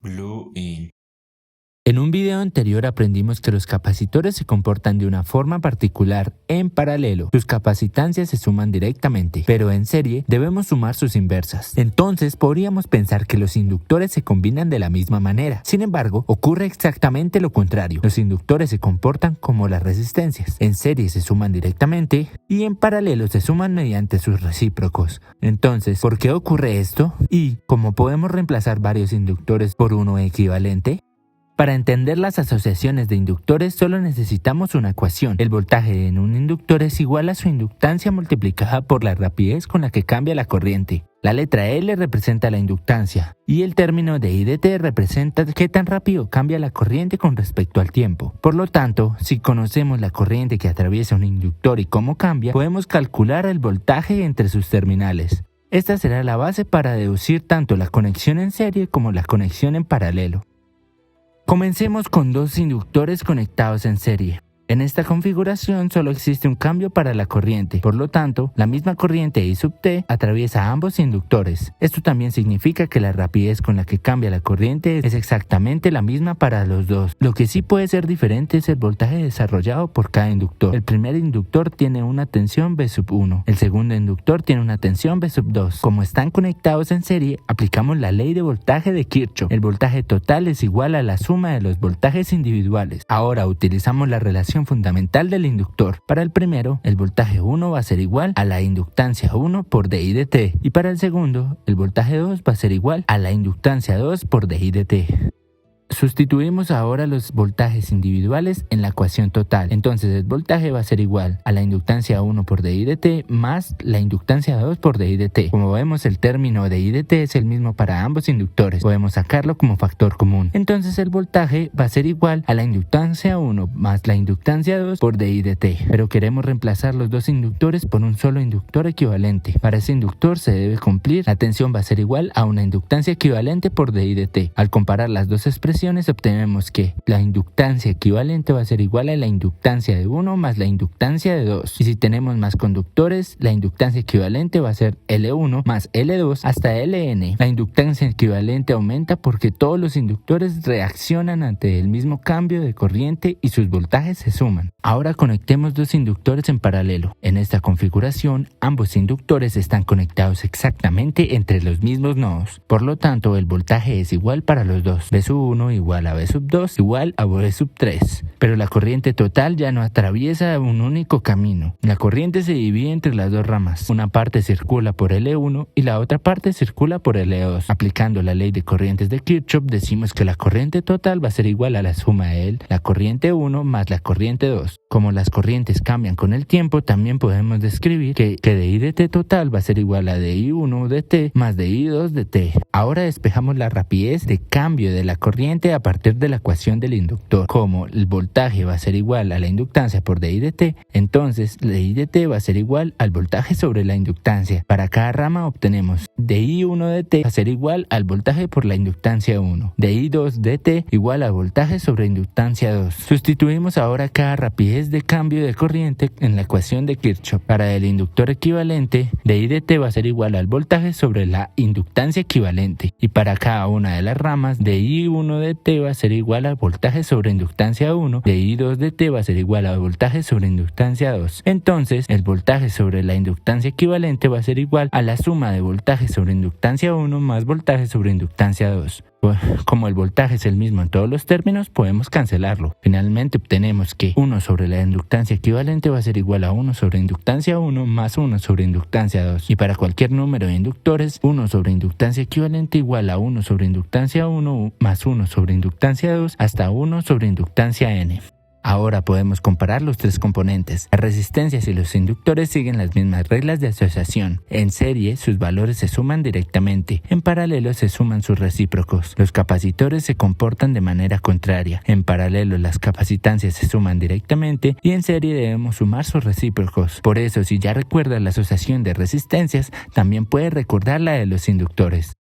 Glue in. En un video anterior aprendimos que los capacitores se comportan de una forma particular en paralelo. Sus capacitancias se suman directamente, pero en serie debemos sumar sus inversas. Entonces podríamos pensar que los inductores se combinan de la misma manera. Sin embargo, ocurre exactamente lo contrario. Los inductores se comportan como las resistencias. En serie se suman directamente y en paralelo se suman mediante sus recíprocos. Entonces, ¿por qué ocurre esto? ¿Y cómo podemos reemplazar varios inductores por uno equivalente? Para entender las asociaciones de inductores solo necesitamos una ecuación. El voltaje en un inductor es igual a su inductancia multiplicada por la rapidez con la que cambia la corriente. La letra L representa la inductancia y el término de I de T representa qué tan rápido cambia la corriente con respecto al tiempo. Por lo tanto, si conocemos la corriente que atraviesa un inductor y cómo cambia, podemos calcular el voltaje entre sus terminales. Esta será la base para deducir tanto la conexión en serie como la conexión en paralelo. Comencemos con dos inductores conectados en serie. En esta configuración solo existe un cambio para la corriente, por lo tanto, la misma corriente I sub T atraviesa ambos inductores. Esto también significa que la rapidez con la que cambia la corriente es exactamente la misma para los dos. Lo que sí puede ser diferente es el voltaje desarrollado por cada inductor. El primer inductor tiene una tensión V sub 1, el segundo inductor tiene una tensión V sub 2. Como están conectados en serie, aplicamos la ley de voltaje de Kirchhoff. El voltaje total es igual a la suma de los voltajes individuales. Ahora utilizamos la relación fundamental del inductor. Para el primero, el voltaje 1 va a ser igual a la inductancia 1 por dI de T, y para el segundo, el voltaje 2 va a ser igual a la inductancia 2 por dI de T. Sustituimos ahora los voltajes individuales en la ecuación total. Entonces el voltaje va a ser igual a la inductancia 1 por dI de T más la inductancia 2 por dI de T. Como vemos, el término de I de T es el mismo para ambos inductores. Podemos sacarlo como factor común. Entonces el voltaje va a ser igual a la inductancia 1 más la inductancia 2 por dI de T. Pero queremos reemplazar los dos inductores por un solo inductor equivalente. Para ese inductor se debe cumplir. La tensión va a ser igual a una inductancia equivalente por dI de T. Al comparar las dos expresiones, obtenemos que la inductancia equivalente va a ser igual a la inductancia de 1 más la inductancia de 2. Y si tenemos más conductores, la inductancia equivalente va a ser L1 más L2 hasta Ln. La inductancia equivalente aumenta porque todos los inductores reaccionan ante el mismo cambio de corriente y sus voltajes se suman. Ahora conectemos dos inductores en paralelo. En esta configuración, ambos inductores están conectados exactamente entre los mismos nodos. Por lo tanto, el voltaje es igual para los dos. V sub 1 igual a V sub 2 igual a V sub 3. Pero la corriente total ya no atraviesa un único camino. La corriente se divide entre las dos ramas. Una parte circula por L1 y la otra parte circula por L2. Aplicando la ley de corrientes de Kirchhoff, decimos que la corriente total va a ser igual a la suma de la corriente 1 más la corriente 2. Como las corrientes cambian con el tiempo, también podemos describir que dI de T total va a ser igual a dI1 de T más dI2 de T. Ahora despejamos la rapidez de cambio de la corriente a partir de la ecuación del inductor. Como el voltaje va a ser igual a la inductancia por dI de T, entonces dI de T va a ser igual al voltaje sobre la inductancia. Para cada rama obtenemos dI1 de T va a ser igual al voltaje por la inductancia 1, dI2 de T igual al voltaje sobre inductancia 2. Sustituimos ahora cada rapidez de cambio de corriente en la ecuación de Kirchhoff. Para el inductor equivalente, dI de T va a ser igual al voltaje sobre la inductancia equivalente, y para cada una de las ramas, dI1 de T va a ser igual al voltaje sobre inductancia 1, dI2 de T va a ser igual al voltaje sobre inductancia 2. Entonces, el voltaje sobre la inductancia equivalente va a ser igual a la suma de voltaje sobre inductancia 1 más voltaje sobre inductancia 2. Como el voltaje es el mismo en todos los términos, podemos cancelarlo. Finalmente obtenemos que 1 sobre la inductancia equivalente va a ser igual a 1 sobre inductancia 1 más 1 sobre inductancia 2. Y para cualquier número de inductores, 1 sobre inductancia equivalente igual a 1 sobre inductancia 1 más 1 sobre inductancia 2 hasta 1 sobre inductancia n. Ahora podemos comparar los tres componentes. Las resistencias y los inductores siguen las mismas reglas de asociación. En serie, sus valores se suman directamente. En paralelo se suman sus recíprocos. Los capacitores se comportan de manera contraria. En paralelo las capacitancias se suman directamente y en serie debemos sumar sus recíprocos. Por eso, si ya recuerdas la asociación de resistencias, también puedes recordar la de los inductores.